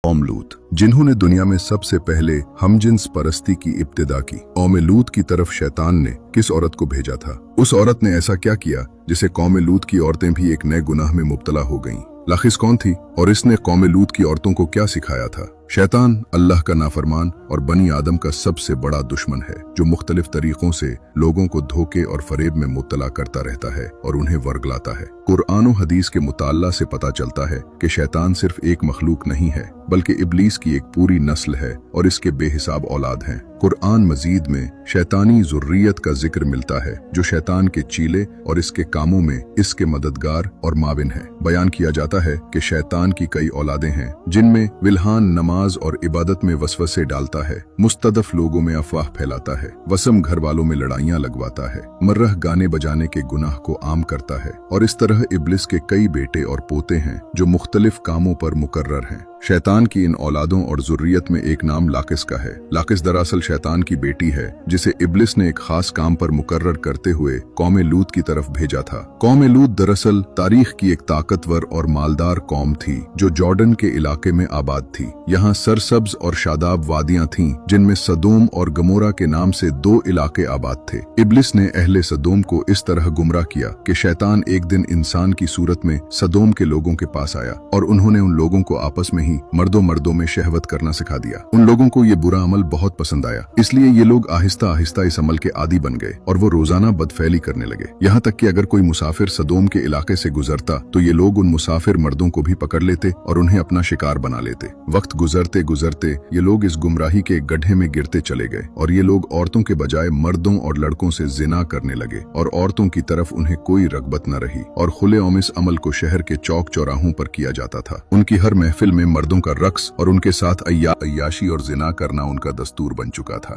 कौम लूत, जिन्होंने दुनिया में सबसे पहले हमजिन्स परस्ती की इब्तिदा की। कौम लूत की तरफ शैतान ने किस औरत को भेजा था? उस औरत ने ऐसा क्या किया जिसे कौम लूत की औरतें भी एक नए गुनाह में मुब्तला हो गईं? लाकिस कौन थी और इसने कौम लूत की औरतों को क्या सिखाया था? शैतान अल्लाह का नाफरमान और बनी आदम का सबसे बड़ा दुश्मन है, जो मुख्तलिफ तरीकों से लोगों को धोखे और फरेब में मुब्तला करता रहता है और उन्हें वर्गलाता है। कुरान और हदीस के मुताल्ला से पता चलता है कि शैतान सिर्फ एक मखलूक नहीं है, बल्कि इब्लीस की एक पूरी नस्ल है और इसके बेहिसाब औलाद हैं। कुरान मजीद में शैतानी ज़ुर्रियत का जिक्र मिलता है, जो शैतान के चीले और इसके कामों में इसके मददगार और माविन है। बयान किया जाता है कि शैतान की कई औलादें हैं, जिनमें विल्हान नमाज और इबादत में वसवसे डालता है, मुस्तदफ लोगों में अफवाह फैलाता है, वसम घर वालों में लड़ाइयां लगवाता है, मर्रह गाने बजाने के गुनाह को आम करता है, और इस तरह इब्लिस के कई बेटे और पोते हैं जो मुख्तलिफ कामों पर मुकर्रर हैं। शैतान की इन औलादों और ज़ुर्रियत में एक नाम लाकिस का है। लाकिस दरअसल शैतान की बेटी है, जिसे इब्लिस ने एक खास काम पर मुकर्रर करते हुए कौम लूत की तरफ भेजा था। कौम लूत दरअसल तारीख की एक ताकतवर और मालदार कौम थी, जो जॉर्डन के इलाके में आबाद थी। यहाँ सरसब्ज और शादाब वादियां थीं, जिनमें सदोम और गमोरा के नाम से दो इलाके आबाद थे। इब्लिस ने अहले सदोम को इस तरह गुमराह किया कि शैतान एक दिन इंसान की सूरत में सदोम के लोगों के पास आया और उन्होंने उन लोगों को आपस में मर्दों में शहवत करना सिखा दिया। उन लोगों को ये बुरा अमल बहुत पसंद आया, इसलिए ये लोग आहिस्ता आहिस्ता इस अमल के आदी बन गए और वो रोजाना बदफैली करने लगे। यहाँ तक कि अगर कोई मुसाफिर सदोम के इलाके से गुजरता तो ये लोग उन मुसाफिर मर्दों को भी पकड़ लेते और उन्हें अपना शिकार बना लेते। वक्त गुजरते गुजरते ये लोग इस गुमराही के गड्ढे में गिरते चले गए और ये लोग औरतों के बजाय मर्दों और लड़कों से जिना करने लगे और औरतों की तरफ उन्हें कोई रगबत न रही और खुलेआम इस अमल को शहर के चौक चौराहों पर किया जाता था। उनकी हर महफिल में मर्दों का रक्स और उनके साथ अय्याशी और जिना करना उनका दस्तूर बन चुका था।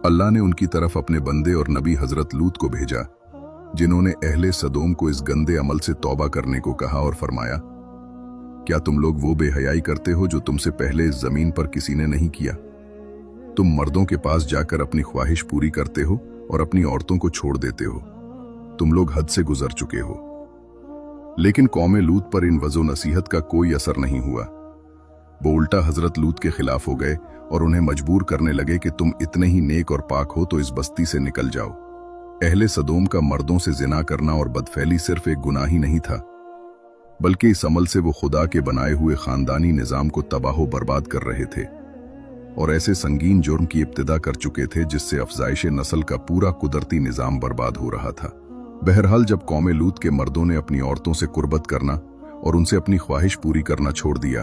अल्लाह ने उनकी तरफ अपने बंदे और नबी हजरत लूत को भेजा, जिन्होंने अहले सदोम को इस गंदे अमल से तौबा करने को कहा और फरमाया, क्या तुम लोग वो बेहयाई करते हो जो तुमसे पहले इस जमीन पर किसी ने नहीं किया? तुम मर्दों के पास जाकर अपनी ख्वाहिश पूरी करते हो और अपनी औरतों को छोड़ देते हो। तुम लोग हद से गुजर चुके हो। लेकिन कौम लूत पर इन वज़ो नसीहत का कोई असर नहीं हुआ। वो उल्टा हजरत लूत के खिलाफ हो गए और उन्हें मजबूर करने लगे कि तुम इतने ही नेक और पाक हो तो इस बस्ती से निकल जाओ। अहले सदोम का मर्दों से जिना करना और बदफैली सिर्फ एक गुनाह ही नहीं था, बल्कि इस अमल से वो खुदा के बनाए हुए खानदानी निजाम को तबाह बर्बाद कर रहे थे और ऐसे संगीन जुर्म की इब्तिदा कर चुके थे जिससे अफजाइश नस्ल का पूरा कुदरती निजाम बर्बाद हो रहा था। बहरहाल जब कौम लूत के मर्दों ने अपनी औरतों से कुर्बत करना और उनसे अपनी ख्वाहिश पूरी करना छोड़ दिया,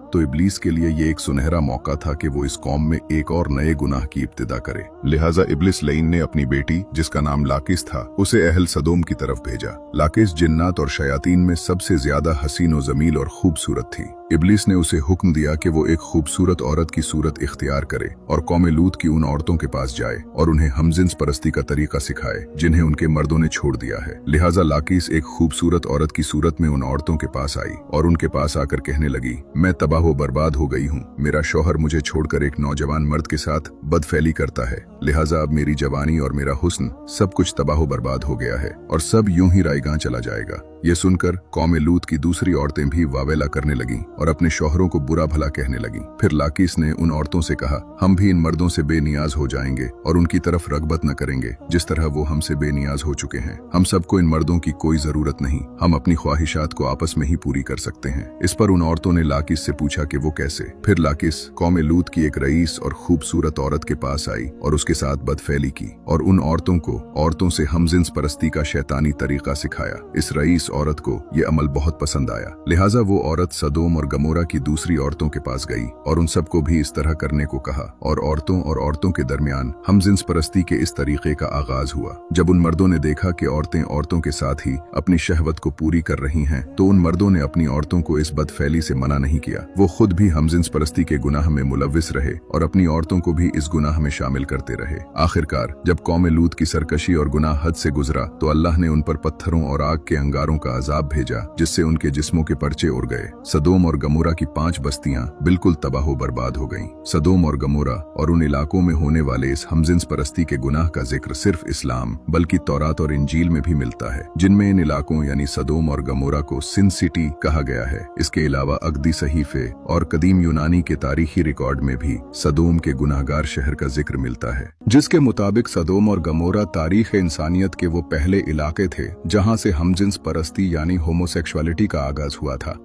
तो इब्लीस के लिए ये एक सुनहरा मौका था कि वो इस कौम में एक और नए गुनाह की इब्तिदा करे। लिहाजा इब्लिस लईन ने अपनी बेटी, जिसका नाम लाकिस था, उसे अहल सदोम की तरफ भेजा। लाकिस जिन्नात और शयातीन में सबसे ज्यादा हसीन व जमील और खूबसूरत थी। इब्लिस ने उसे हुक्म दिया कि वो एक खूबसूरत औरत की सूरत इख्तियार करे और कौम लूत की उन औरतों के पास जाए और उन्हें हमजिन्स परस्ती का तरीका सिखाए जिन्हें उनके मर्दों ने छोड़ दिया है। लिहाजा लाकिस एक खूबसूरत औरत की सूरत में उन औरतों के पास आई और उनके पास आकर कहने लगी, मैं तबाह व बर्बाद हो गई हूँ। मेरा शौहर मुझे छोड़कर एक नौजवान मर्द के साथ बदफैली करता है, लिहाजा अब मेरी जवानी और मेरा हुस्न सब कुछ तबाह बर्बाद हो गया है और सब यूं ही रायगां चला जाएगा। ये सुनकर कौम लूत की दूसरी औरतें भी वावेला करने लगीं और अपने शौहरों को बुरा भला कहने लगीं। फिर लाकिस ने उन औरतों से कहा, हम भी इन मर्दों से बेनियाज हो जाएंगे और उनकी तरफ रगबत न करेंगे जिस तरह वो हमसे बेनियाज हो चुके हैं। हम सबको इन मर्दों की कोई जरूरत नहीं, हम अपनी ख्वाहिशात को आपस में ही पूरी कर सकते हैं। इस पर उन औरतों ने लाकिस से पूछा कि वो कैसे। फिर लाकिस कौम लूत की एक रईस और खूबसूरत औरत के पास आई और उसके साथ बदफैली की और उन औरतों को औरतों से हमजिन्स परस्ती का शैतानी तरीका सिखाया। इस रईस औरत को ये अमल बहुत पसंद आया, लिहाजा वो औरत सदोम और गमोरा की दूसरी औरतों के पास गई और उन सबको भी इस तरह करने को कहा और औरतों के दरमियान हमजिन्स परस्ती के इस तरीके का आगाज हुआ। जब उन मर्दों ने देखा कि औरतें औरतों के साथ ही अपनी शहवत को पूरी कर रही हैं, तो उन मर्दों ने अपनी औरतों को इस बदफैली से मना नहीं किया। वो खुद भी हमजिन्स परस्ती के गुनाह में मुलव्विस रहे और अपनी औरतों को भी इस गुनाह में शामिल करते रहे। आखिरकार जब कौम लूत की सरकशी और गुनाह हद से गुजरा तो अल्लाह ने उन पर पत्थरों और आग के अंगारों का अजाब भेजा, जिससे उनके जिस्मों के पर्चे उड़ गए। सदोम और गमोरा की 5 बस्तियां बिल्कुल तबाह बर्बाद हो गईं। सदोम और गमोरा और उन इलाकों में होने वाले इस हमजिन्स परस्ती के गुनाह का जिक्र सिर्फ इस्लाम बल्कि तौरात और इंजील में भी मिलता है, जिनमें इन इलाकों यानी सदोम और गमोरा को सिन सिटी कहा गया है। इसके अलावा अकदी सहीफे, और कदीम यूनानी के तारीखी रिकॉर्ड में भी सदोम के गुनाहगार शहर का जिक्र मिलता है, जिसके मुताबिक सदोम और गमोरा तारीख इंसानियत के वो पहले इलाके थे जहां से हमजिन्स परस्ती यानी होमोसेक्सुअलिटी का आगाज हुआ था।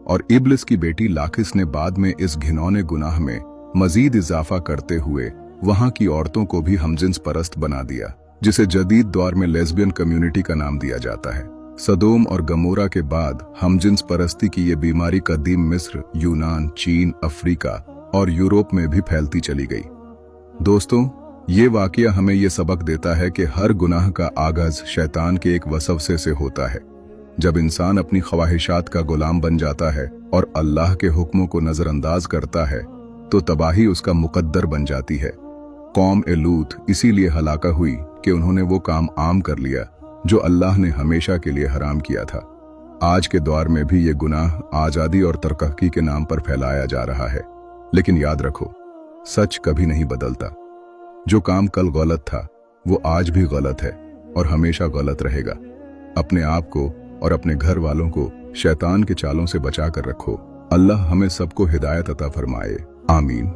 और इब्लिस की बेटी लाकिस ने बाद में इस घिनौने गुनाह में मजीद इजाफा करते हुए वहां की औरतों को भी हमजिन्स परस्त बना दिया, जिसे जदीद दौर में लेस्बियन कम्युनिटी का नाम दिया जाता है। सदोम और गमोरा के बाद हमजिन्स परस्ती की ये बीमारी कदीम मिस्र, यूनान, चीन, अफ्रीका और यूरोप में भी फैलती चली गई। दोस्तों, ये वाकया हमें ये सबक देता है कि हर गुनाह का आगाज शैतान के एक वसवसे से होता है। जब इंसान अपनी ख्वाहिशात का गुलाम बन जाता है और अल्लाह के हुक्मों को नजरअंदाज करता है तो तबाही उसका मुकद्दर बन जाती है। कौम ए लूत इसीलिए हलाका हुई कि उन्होंने वो काम आम कर लिया जो अल्लाह ने हमेशा के लिए हराम किया था। आज के दौर में भी ये गुनाह आजादी और तरक्की के नाम पर फैलाया जा रहा है, लेकिन याद रखो, सच कभी नहीं बदलता। जो काम कल गलत था वो आज भी गलत है और हमेशा गलत रहेगा। अपने आप को और अपने घर वालों को शैतान के चालों से बचा कर रखो। अल्लाह हमें सबको हिदायत अता फरमाए। आमीन।